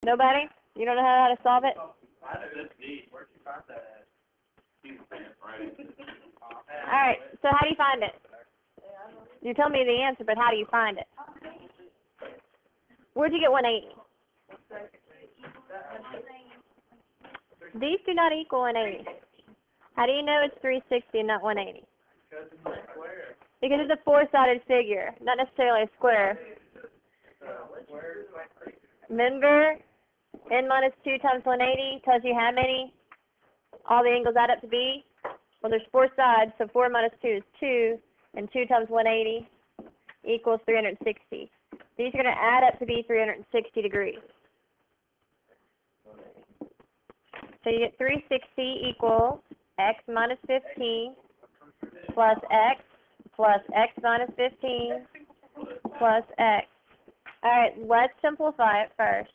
Nobody? You don't know how to solve it? Alright, so how do you find it? You tell me the answer, but how do you find it? Where'd you get 180? These do not equal 180. How do you know it's 360 and not 180? Because it's a four-sided figure, not necessarily a square. Remember, n minus 2 times 180 tells you how many all the angles add up to be? Well, there's four sides, so 4 minus 2 is 2, and 2 times 180 equals 360. These are going to add up to be 360 degrees. So you get 360 equals x minus 15 plus x minus 15 plus x. All right, let's simplify it first.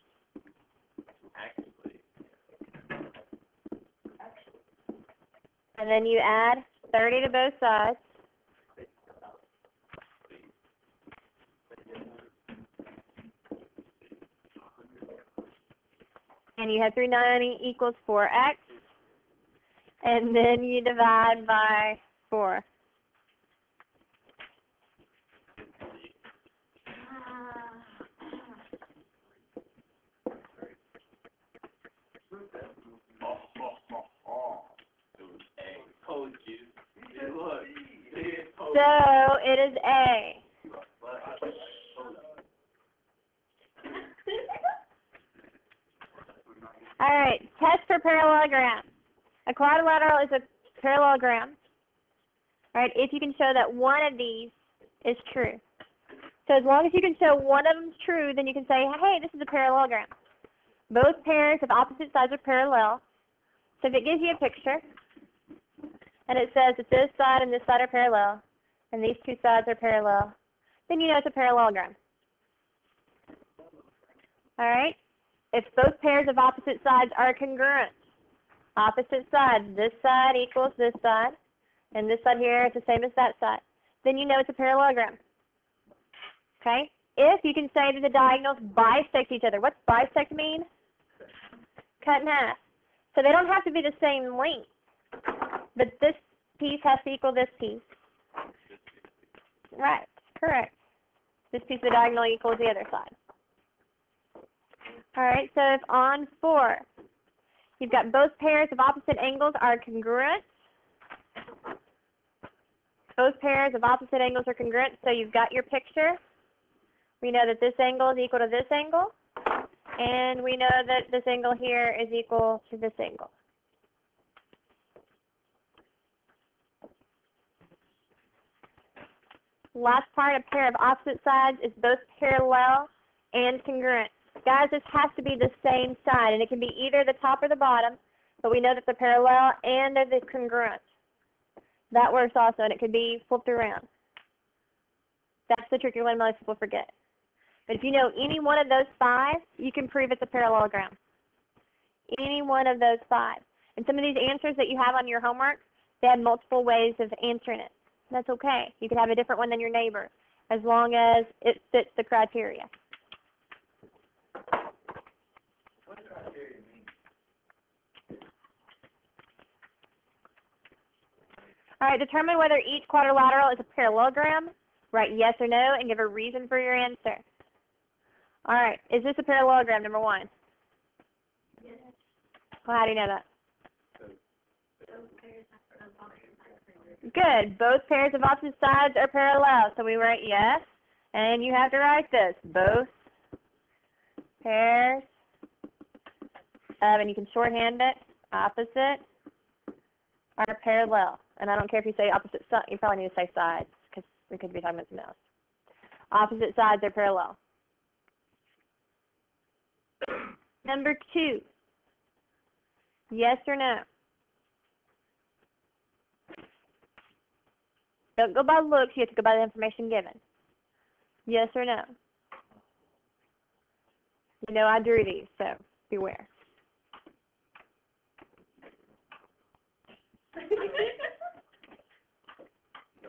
And then you add 30 to both sides. And you have 390 equals 4x. And then you divide by 4. So it is A. All right, test for parallelogram. A quadrilateral is a parallelogram. All right, if you can show that one of these is true. So as long as you can show one of them is true, then you can say, hey, this is a parallelogram. Both pairs of opposite sides are parallel. So if it gives you a picture, and it says that this side and this side are parallel, and these two sides are parallel, then you know it's a parallelogram. All right? If both pairs of opposite sides are congruent, opposite sides, this side equals this side, and this side here is the same as that side, then you know it's a parallelogram. Okay? If you can say that the diagonals bisect each other. What's bisect mean? Cut in half. So they don't have to be the same length, but this piece has to equal this piece. Right, correct. This piece of the diagonal equals the other side. All right, so if on 4, you've got both pairs of opposite angles are congruent. Both pairs of opposite angles are congruent, so you've got your picture. We know that this angle is equal to this angle, and we know that this angle here is equal to this angle. Last part, a pair of opposite sides is both parallel and congruent. Guys, this has to be the same side, and it can be either the top or the bottom, but we know that they're parallel and they're congruent. That works also, and it could be flipped around. That's the tricky one most people forget. But if you know any one of those 5, you can prove it's a parallelogram. Any one of those 5. And some of these answers that you have on your homework, they have multiple ways of answering it. That's okay. You can have a different one than your neighbor, as long as it fits the criteria. All right, determine whether each quadrilateral is a parallelogram. Write yes or no and give a reason for your answer. All right, is this a parallelogram, number 1? Yes. Well, how do you know that? Good. Both pairs of opposite sides are parallel, so we write yes. And you have to write this. Both pairs and you can shorthand it, opposite, are parallel. And I don't care if you say opposite side, you probably need to say sides, because we could be talking about something else. Opposite sides are parallel. Number 2, yes or no? Don't go by looks, you have to go by the information given. Yes or no? You know I drew these, so beware.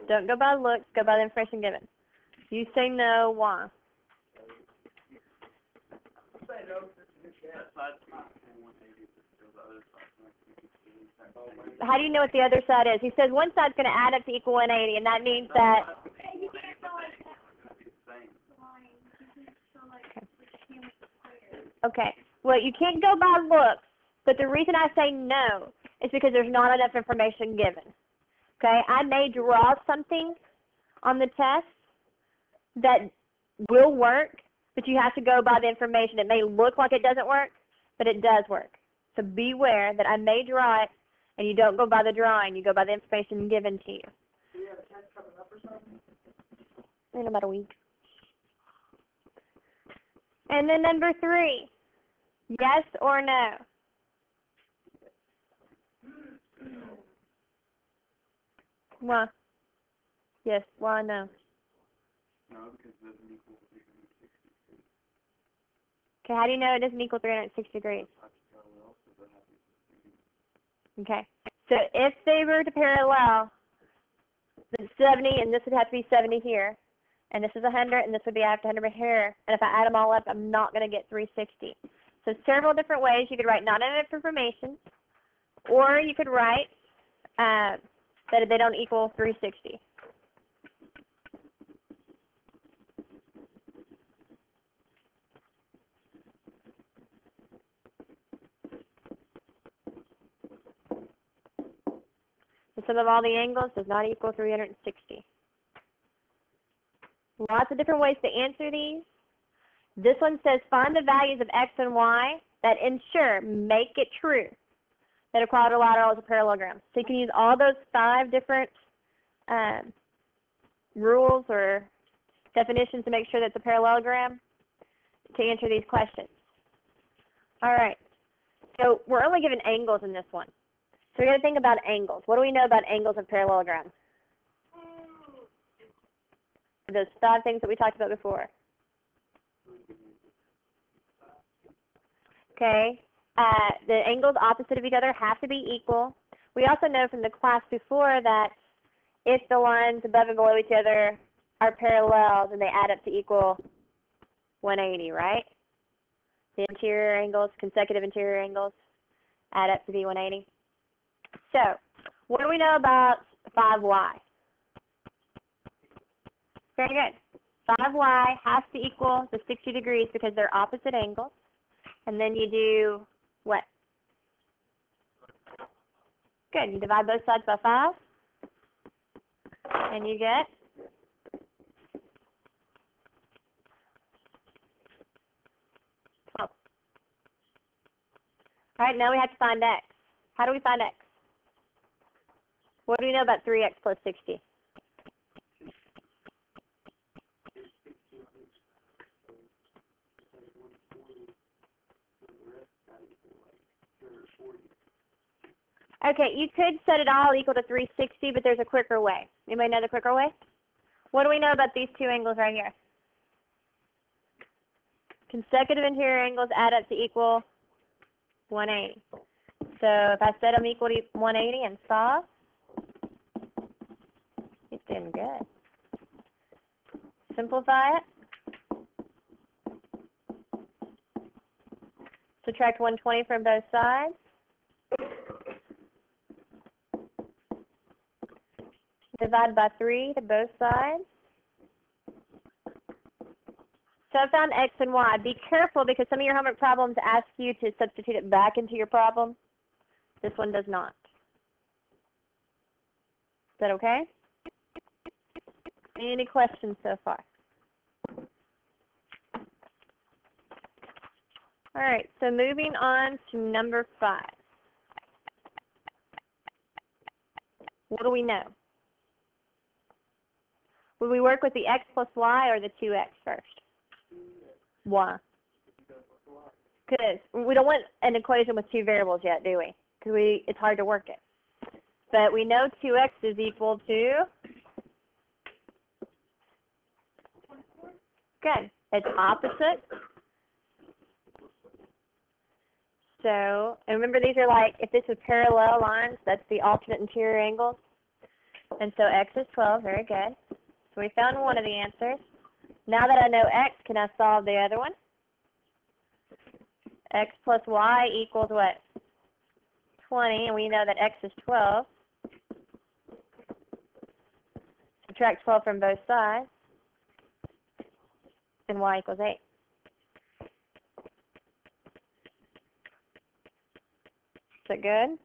Don't go by looks, go by the information given. You say no, why? How do you know what the other side is? He says one side's going to add up to equal 180, and that means that... Okay. Well, you can't go by looks, but the reason I say no is because there's not enough information given. Okay? I may draw something on the test that will work, but you have to go by the information. It may look like it doesn't work, but it does work. So beware that I may draw it, and you don't go by the drawing. You go by the information given to you. Do you have a test coming up or something? In about a week. And then number 3, yes or no? Why? Yes, why no? No, because it doesn't equal 360 degrees. Okay, how do you know it doesn't equal 360 degrees? Okay, so if they were to parallel, the 70, and this would have to be 70 here, and this is 100, and this would be after 100 here, and if I add them all up, I'm not going to get 360. So several different ways. You could write not enough information, or you could write that they don't equal 360. The sum of all the angles does not equal 360. Lots of different ways to answer these. This one says find the values of x and y that ensure, make it true, that a quadrilateral is a parallelogram. So you can use all those 5 different rules or definitions to make sure that it's a parallelogram to answer these questions. All right. So we're only given angles in this one. So we're going to think about angles. What do we know about angles of parallelograms? Those 5 things that we talked about before. Okay. The angles opposite of each other have to be equal. We also know from the class before that if the lines above and below each other are parallel, then they add up to equal 180, right? The interior angles, consecutive interior angles, add up to be 180. So, what do we know about 5y? Very good. 5y has to equal the 60 degrees because they're opposite angles. And then you do what? Good. You divide both sides by 5. And you get 12. All right, now we have to find x. How do we find x? What do we know about 3x plus 60? Okay, you could set it all equal to 360, but there's a quicker way. Anybody know the quicker way? What do we know about these 2 angles right here? Consecutive interior angles add up to equal 180. So if I set them equal to 180 and solve, it's doing good. Simplify it. Subtract 120 from both sides. Divide by 3 to both sides. So I found x and y. Be careful because some of your homework problems ask you to substitute it back into your problem. This one does not. Is that okay? Any questions so far? All right, so moving on to number 5. What do we know? Would we work with the x plus y or the 2x first? Why? Because we don't want an equation with 2 variables yet, do we? Because it's hard to work it. But we know 2x is equal to... Good. It's opposite. So, and remember these are like, if this was parallel lines, that's the alternate interior angles. And so x is 12, very good. So we found one of the answers. Now that I know x, can I solve the other one? X plus y equals what? 20, and we know that x is 12. Subtract 12 from both sides, and y equals 8. Is that good?